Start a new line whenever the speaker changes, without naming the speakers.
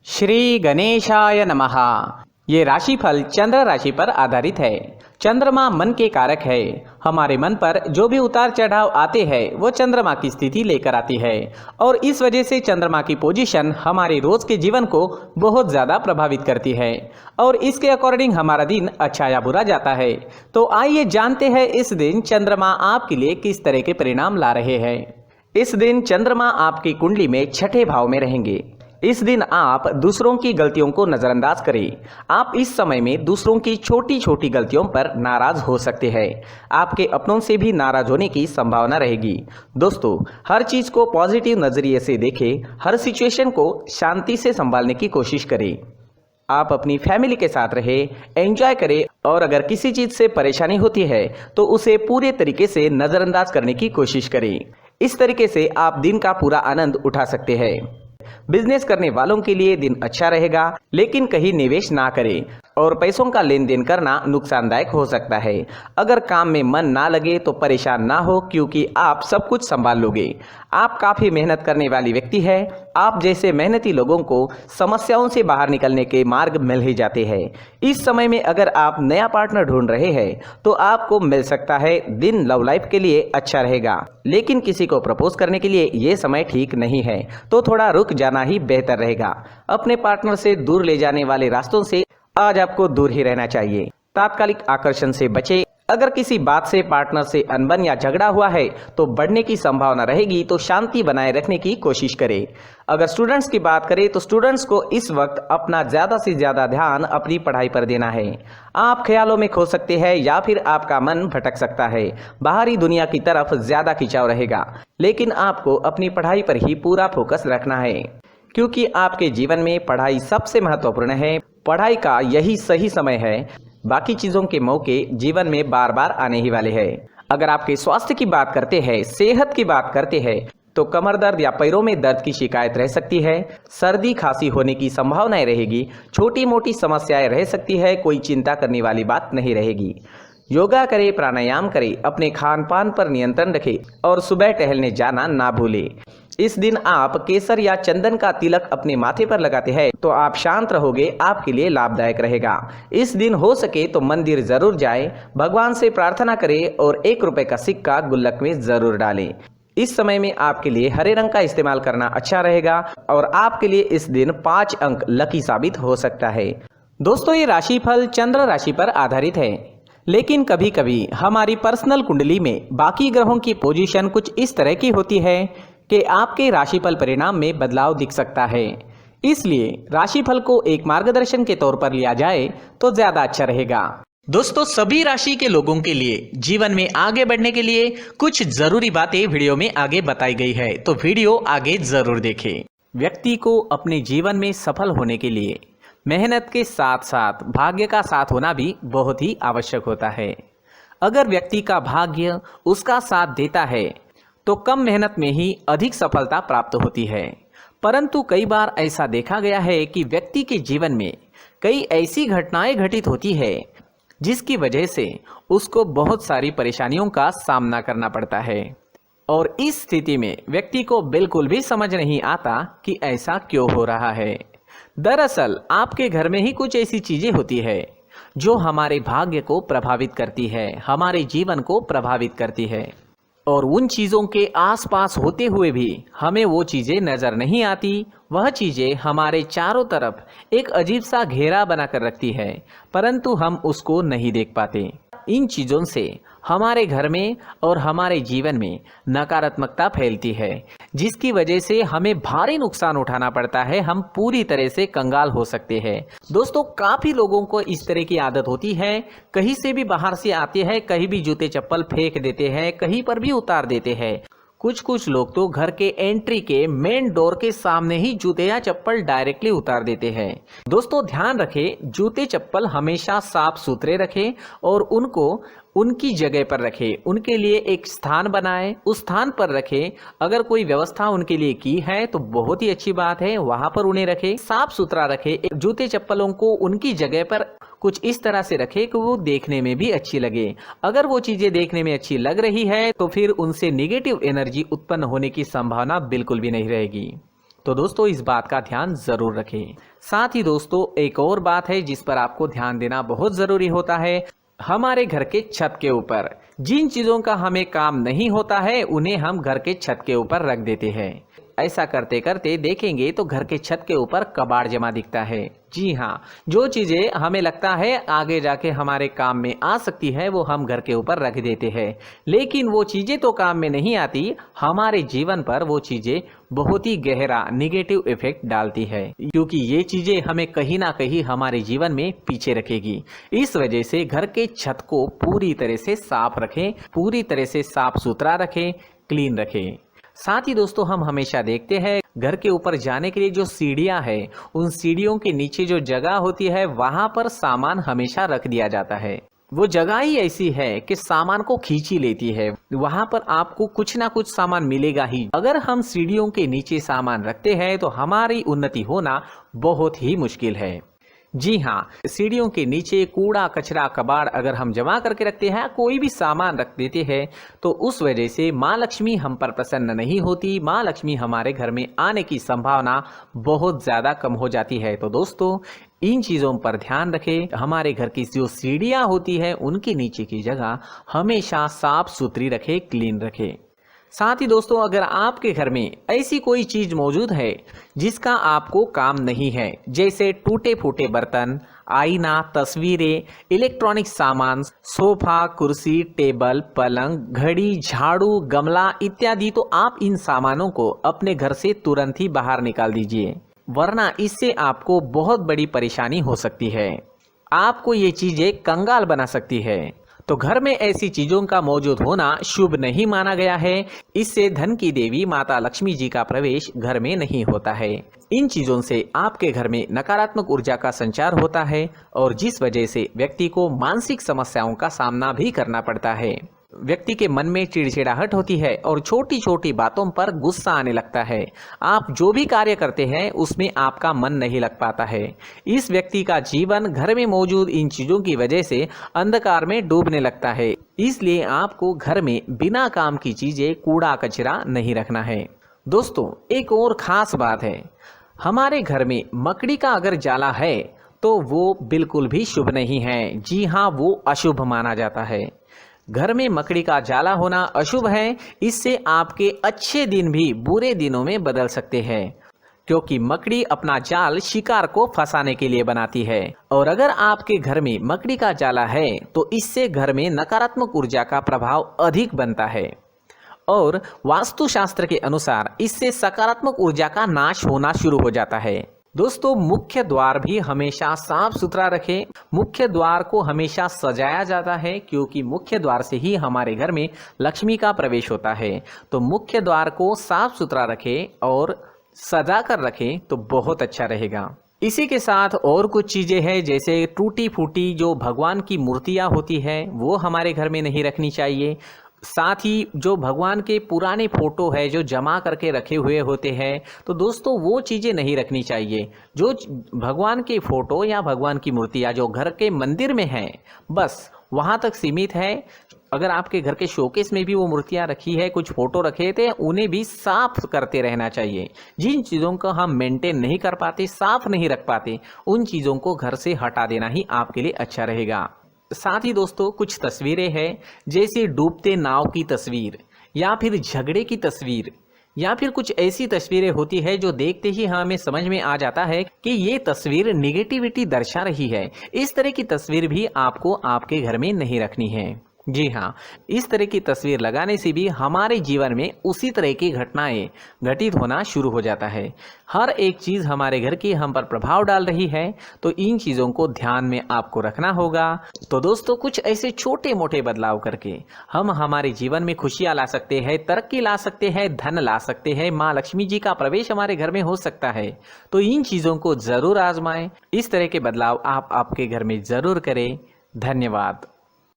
श्री गणेशाय नमः। ये राशिफल चंद्र राशि पर आधारित है। चंद्रमा मन के कारक है। हमारे मन पर जो भी उतार चढ़ाव आते हैं वो चंद्रमा की स्थिति लेकर आती है और इस वजह से चंद्रमा की पोजीशन हमारे रोज के जीवन को बहुत ज़्यादा प्रभावित करती है और इसके अकॉर्डिंग हमारा दिन अच्छा या बुरा जाता है। तो आइए जानते हैं इस दिन चंद्रमा आपके लिए किस तरह के परिणाम ला रहे हैं। इस दिन चंद्रमा आपकी कुंडली में छठे भाव में रहेंगे। इस दिन आप दूसरों की गलतियों को नज़रअंदाज करें। आप इस समय में दूसरों की छोटी छोटी गलतियों पर नाराज हो सकते हैं। आपके अपनों से भी नाराज होने की संभावना रहेगी। दोस्तों, हर चीज़ को पॉजिटिव नज़रिए से देखें। हर सिचुएशन को शांति से संभालने की कोशिश करें। आप अपनी फैमिली के साथ रहें, एंजॉय करें और अगर किसी चीज़ से परेशानी होती है तो उसे पूरे तरीके से नज़रअंदाज करने की कोशिश करें। इस तरीके से आप दिन का पूरा आनंद उठा सकते हैं। बिजनेस करने वालों के लिए दिन अच्छा रहेगा, लेकिन कहीं निवेश ना करें और पैसों का लेन देन करना नुकसानदायक हो सकता है। अगर काम में मन ना लगे तो परेशान ना हो, क्योंकि आप सब कुछ संभाल लोगे। आप काफ़ी मेहनत करने वाली व्यक्ति है। आप जैसे मेहनती लोगों को समस्याओं से बाहर निकलने के मार्ग मिल ही जाते हैं। इस समय में अगर आप नया पार्टनर ढूंढ रहे हैं तो आपको मिल सकता है। दिन लव लाइफ के लिए अच्छा रहेगा, लेकिन किसी को प्रपोज करने के लिए ये समय ठीक नहीं है, तो थोड़ा रुक जाना ही बेहतर रहेगा। अपने पार्टनर से दूर ले जाने वाले रास्तों से आज आपको दूर ही रहना चाहिए। तात्कालिक आकर्षण से बचें। अगर किसी बात से पार्टनर से अनबन या झगड़ा हुआ है तो बढ़ने की संभावना रहेगी, तो शांति बनाए रखने की कोशिश करें। अगर स्टूडेंट्स की बात करें तो स्टूडेंट्स को इस वक्त अपना ज़्यादा से ज़्यादा ध्यान अपनी पढ़ाई पर देना है। आप ख्यालों में खो सकते हैं या फिर आपका मन भटक सकता है। बाहरी दुनिया की तरफ ज़्यादा खिंचाव रहेगा, लेकिन आपको अपनी पढ़ाई पर ही पूरा फोकस रखना है, क्योंकि आपके जीवन में पढ़ाई सबसे महत्वपूर्ण है। पढ़ाई का यही सही समय है। बाकी चीज़ों के मौके जीवन में बार बार आने ही वाले हैं। अगर आपके स्वास्थ्य की बात करते हैं, सेहत की बात करते हैं, तो कमर दर्द या पैरों में दर्द की शिकायत रह सकती है। सर्दी खांसी होने की संभावनाएं रहेगी। छोटी मोटी समस्याएं रह सकती है। कोई चिंता करने वाली बात नहीं रहेगी। योगा करें, प्राणायाम करें, अपने खान पान पर नियंत्रण रखें और सुबह टहलने जाना ना भूलें। इस दिन आप केसर या चंदन का तिलक अपने माथे पर लगाते हैं तो आप शांत रहोगे, आपके लिए लाभदायक रहेगा। इस दिन हो सके तो मंदिर जरूर जाएं, भगवान से प्रार्थना करें और 1 रुपए का सिक्का गुल्लक में जरूर डालें। इस समय में आपके लिए हरे रंग का इस्तेमाल करना अच्छा रहेगा और आपके लिए इस दिन 5 अंक लकी साबित हो सकता है। दोस्तों, ये राशिफल चंद्र राशि पर आधारित है, लेकिन कभी कभी हमारी पर्सनल कुंडली में बाकी ग्रहों की पोजीशन कुछ इस तरह की होती है कि आपके राशिफल परिणाम में बदलाव दिख सकता है। इसलिए राशिफल को एक मार्गदर्शन के तौर पर लिया जाए तो ज्यादा अच्छा रहेगा। दोस्तों, सभी राशि के लोगों के लिए जीवन में आगे बढ़ने के लिए कुछ जरूरी बातें वीडियो में आगे बताई गई है, तो वीडियो आगे जरूर देखें। व्यक्ति को अपने जीवन में सफल होने के लिए मेहनत के साथ साथ भाग्य का साथ होना भी बहुत ही आवश्यक होता है। अगर व्यक्ति का भाग्य उसका साथ देता है तो कम मेहनत में ही अधिक सफलता प्राप्त होती है। परंतु कई बार ऐसा देखा गया है कि व्यक्ति के जीवन में कई ऐसी घटनाएं घटित होती है जिसकी वजह से उसको बहुत सारी परेशानियों का सामना करना पड़ता है और इस स्थिति में व्यक्ति को बिल्कुल भी समझ नहीं आता कि ऐसा क्यों हो रहा है। दरअसल आपके घर में ही कुछ ऐसी चीजें होती है जो हमारे भाग्य को प्रभावित करती है, हमारे जीवन को प्रभावित करती है और उन चीज़ों के आसपास होते हुए भी हमें वो चीज़ें नज़र नहीं आती। वह चीज़ें हमारे चारों तरफ एक अजीब सा घेरा बनाकर रखती है, परंतु हम उसको नहीं देख पाते। इन चीज़ों से हमारे घर में और हमारे जीवन में नकारात्मकता फैलती है, जिसकी वजह से हमें भारी नुकसान उठाना पड़ता है। हम पूरी तरह से कंगाल हो सकते हैं। दोस्तों, काफ़ी लोगों को इस तरह की आदत होती है। कहीं से भी बाहर से आते हैं, कहीं भी जूते चप्पल फेंक देते हैं, कहीं पर भी उतार देते हैं। कुछ लोग तो घर के एंट्री के मेन डोर के सामने ही जूते या चप्पल डायरेक्टली उतार देते हैं। दोस्तों, ध्यान रखें, जूते चप्पल हमेशा साफ सुथरे रखें और उनको उनकी जगह पर रखें। उनके लिए एक स्थान बनाएं, उस स्थान पर रखें। अगर कोई व्यवस्था उनके लिए की है तो बहुत ही अच्छी बात है, वहां पर उन्हें रखें, साफ सुथरा रखें। जूते चप्पलों को उनकी जगह पर कुछ इस तरह से रखें कि वो देखने में भी अच्छी लगे। अगर वो चीजें देखने में अच्छी लग रही है तो फिर उनसे नेगेटिव एनर्जी उत्पन्न होने की संभावना बिल्कुल भी नहीं रहेगी। तो दोस्तों इस बात का ध्यान जरूर रखें। साथ ही दोस्तों एक और बात है जिस पर आपको ध्यान देना बहुत जरूरी होता है, हमारे घर के छत के ऊपर जिन चीजों का हमें काम नहीं होता है उन्हें हम घर के छत के ऊपर रख देते हैं। ऐसा करते करते देखेंगे तो घर के छत के ऊपर कबाड़ जमा दिखता है। जी हाँ, जो चीजें हमें लगता है आगे जाके हमारे काम में आ सकती है वो हम घर के ऊपर रख देते हैं, लेकिन वो चीजें तो काम में नहीं आती, हमारे जीवन पर वो चीजें बहुत ही गहरा निगेटिव इफेक्ट डालती है, क्योंकि ये चीजें हमें कहीं ना कहीं हमारे जीवन में पीछे रखेगी। इस वजह से घर के छत को पूरी तरह से साफ रखें, पूरी तरह से साफ सुथरा रखें, क्लीन रखें। साथ ही दोस्तों हम हमेशा देखते हैं घर के ऊपर जाने के लिए जो सीढ़ियां है, उन सीढ़ियों के नीचे जो जगह होती है वहां पर सामान हमेशा रख दिया जाता है। वो जगह ही ऐसी है कि सामान को खींच ही लेती है, वहां पर आपको कुछ ना कुछ सामान मिलेगा ही। अगर हम सीढ़ियों के नीचे सामान रखते हैं तो हमारी उन्नति होना बहुत ही मुश्किल है। जी हाँ, सीढ़ियों के नीचे कूड़ा कचरा कबाड़ अगर हम जमा करके रखते हैं, कोई भी सामान रख देते हैं, तो उस वजह से माँ लक्ष्मी हम पर प्रसन्न नहीं होती, माँ लक्ष्मी हमारे घर में आने की संभावना बहुत ज़्यादा कम हो जाती है। तो दोस्तों इन चीज़ों पर ध्यान रखें, हमारे घर की जो सीढ़ियाँ होती है उनके नीचे की जगह हमेशा साफ सुथरी रखें, क्लीन रखें। साथ ही दोस्तों अगर आपके घर में ऐसी कोई चीज मौजूद है जिसका आपको काम नहीं है, जैसे टूटे फूटे बर्तन, आईना, तस्वीरें, इलेक्ट्रॉनिक सामान, सोफा, कुर्सी, टेबल, पलंग, घड़ी, झाड़ू, गमला इत्यादि, तो आप इन सामानों को अपने घर से तुरंत ही बाहर निकाल दीजिए, वरना इससे आपको बहुत बड़ी परेशानी हो सकती है। आपको ये चीजें कंगाल बना सकती है। तो घर में ऐसी चीजों का मौजूद होना शुभ नहीं माना गया है। इससे धन की देवी माता लक्ष्मी जी का प्रवेश घर में नहीं होता है। इन चीजों से आपके घर में नकारात्मक ऊर्जा का संचार होता है और जिस वजह से व्यक्ति को मानसिक समस्याओं का सामना भी करना पड़ता है। व्यक्ति के मन में चिड़चिड़ाहट होती है और छोटी छोटी बातों पर गुस्सा आने लगता है। आप जो भी कार्य करते हैं उसमें आपका मन नहीं लग पाता है। इस व्यक्ति का जीवन घर में मौजूद इन चीजों की वजह से अंधकार में डूबने लगता है। इसलिए आपको घर में बिना काम की चीजें, कूड़ा कचरा नहीं रखना है। दोस्तों एक और खास बात है, हमारे घर में मकड़ी का अगर जाला है तो वो बिल्कुल भी शुभ नहीं है। जी हाँ, वो अशुभ माना जाता है। घर में मकड़ी का जाला होना अशुभ है। इससे आपके अच्छे दिन भी बुरे दिनों में बदल सकते हैं, क्योंकि मकड़ी अपना जाल शिकार को फंसाने के लिए बनाती है। और अगर आपके घर में मकड़ी का जाला है तो इससे घर में नकारात्मक ऊर्जा का प्रभाव अधिक बनता है और वास्तुशास्त्र के अनुसार इससे सकारात्मक ऊर्जा का नाश होना शुरू हो जाता है। दोस्तों मुख्य द्वार भी हमेशा साफ सुथरा रखें। मुख्य द्वार को हमेशा सजाया जाता है, क्योंकि मुख्य द्वार से ही हमारे घर में लक्ष्मी का प्रवेश होता है। तो मुख्य द्वार को साफ सुथरा रखें और सजा कर रखें तो बहुत अच्छा रहेगा। इसी के साथ और कुछ चीजें हैं, जैसे टूटी फूटी जो भगवान की मूर्तियां होती है वो हमारे घर में नहीं रखनी चाहिए। साथ ही जो भगवान के पुराने फोटो है जो जमा करके रखे हुए होते हैं, तो दोस्तों वो चीज़ें नहीं रखनी चाहिए। जो भगवान के फोटो या भगवान की मूर्तियाँ जो घर के मंदिर में हैं बस वहाँ तक सीमित है। अगर आपके घर के शोकेस में भी वो मूर्तियाँ रखी है, कुछ फोटो रखे थे, उन्हें भी साफ करते रहना चाहिए। जिन चीज़ों को हम मेंटेन नहीं कर पाते, साफ नहीं रख पाते, उन चीज़ों को घर से हटा देना ही आपके लिए अच्छा रहेगा। साथ ही दोस्तों कुछ तस्वीरें हैं, जैसे डूबते नाव की तस्वीर या फिर झगड़े की तस्वीर या फिर कुछ ऐसी तस्वीरें होती है जो देखते ही हमें समझ में आ जाता है कि ये तस्वीर निगेटिविटी दर्शा रही है। इस तरह की तस्वीर भी आपको आपके घर में नहीं रखनी है। जी हाँ, इस तरह की तस्वीर लगाने से भी हमारे जीवन में उसी तरह की घटनाएं घटित होना शुरू हो जाता है। हर एक चीज़ हमारे घर की हम पर प्रभाव डाल रही है, तो इन चीज़ों को ध्यान में आपको रखना होगा। तो दोस्तों कुछ ऐसे छोटे मोटे बदलाव करके हम हमारे जीवन में खुशियाँ ला सकते हैं, तरक्की ला सकते हैं, धन ला सकते हैं, माँ लक्ष्मी जी का प्रवेश हमारे घर में हो सकता है। तो इन चीज़ों को ज़रूर आजमाएं। इस तरह के बदलाव आप आपके घर में ज़रूर करें। धन्यवाद।